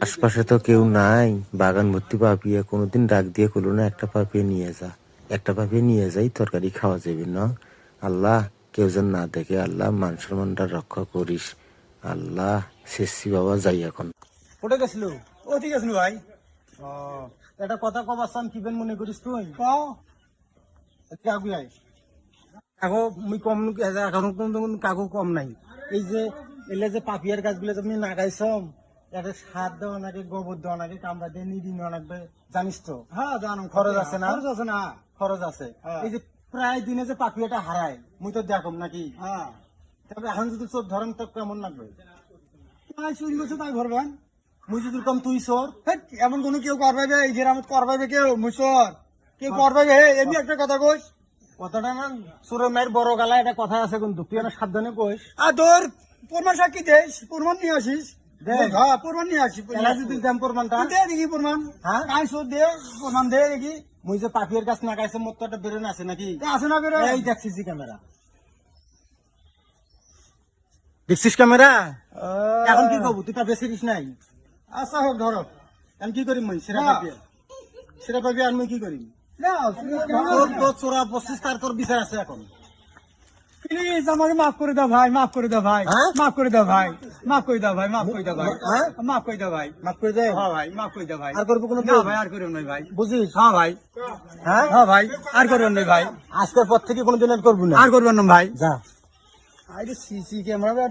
আশপাশে তো কেউ নাই, বাগান ভর্তি পাপিয়া। কোনোদিন ডাক দিয়ে করলো না একটা পাপিয়া নিয়ে যা, একটা পাপিয়া নিয়ে যাই, তরকারি খাওয়া যাবে না। আল্লাহ, কেউ যেন না দেখে। আল্লাহ, মান সম্মানটা রক্ষা করিস। আল্লাহ, শেষি বাবা, যাই এখন। কোটে গেছিল? ও ঠিক আছে ভাই। ও, একটা কথা কবাসাম, কি বেন মনে করিস তুই? কও কাকু আই কাকু মুই কম এখন কাকু কম নাই। এই যে এলে যে পাপিয়ার গাছগুলো তুমি নাগাইছম, একটা সার দেওয়া নাকি, গোবর দেওয়া নাকি, কামড়া দিয়ে নিড়ি নেওয়া লাগবে, জানিস তো? হ্যাঁ জানো খরচ আছে না? খরচ আছে না। খরচ আছে। হ্যাঁ। এই যে প্রায় দিনে যে পাপিয়াটা হারায়, মুই তো দেখম নাকি। হ্যাঁ তবে এখন যদি চোর ধরেন তো কেমন লাগবে? তাই চুরি করছে তাই ভরবেন। মুই যদি কম তুই চোর, হেৎ, এমন কোনো কেউ করবাইবে এই গ্রামত করবাইবে কেউ মুসর কেউ করবাইবে হে এমনি একটা কথা কইস। কথাটা না চোরের মায়ের বড় গালা, এটা কথা আছে কিন্তু তুই না সাবধানে কইস। আর তোর প্রমাণ সাক্ষী দেশ, প্রমাণ নিয়ে আসিস। দে। হ্যাঁ প্রমাণ নিয়ে আসিস। এলা যদি দাম প্রমাণটা, দে দেখি প্রমাণ। হ্যাঁ? কাই চোর দে প্রমাণ দে দেখি। মুই যে পাপিয়ার গাছ নাগাইছে, মোর তো একটা বেরোন আছে নাকি? আছে না করে এই দেখ সিসি ক্যামেরা, দেখছিস ক্যামেরা? এখন কি করবো? তুই তা বেশিস নাই। আচ্ছা হোক ধরো। এখন কি করিম মুই? সেটা না। পাপিয়া, সেটা পাপিয়া আর মুই কি করিম? না তোর তোর চোরা বসছিস, তার তোর বিচার আছে এখন। প্লিজ আমাকে মাফ করে দাও ভাই, মাফ করে দাও ভাই, হ্যাঁ? মাফ করে দাও ভাই, মাফ করে দাও ভাই, মাফ করে দাও ভাই, হ্যাঁ? মাফ করে দাও ভাই। মাফ করে দে। হ্যাঁ ভাই মাফ করে দাও ভাই। আর করবো কোনো না ভাই আর করবেন না ভাই। বুঝিস? হ্যাঁ ভাই, হ্যাঁ, হ্যাঁ ভাই আর করবেন না ভাই, আজকের পর থেকে কোনোদিন আর করবি না। আর করবেন না ভাই। যা। আরে সিসি ক্যামেরা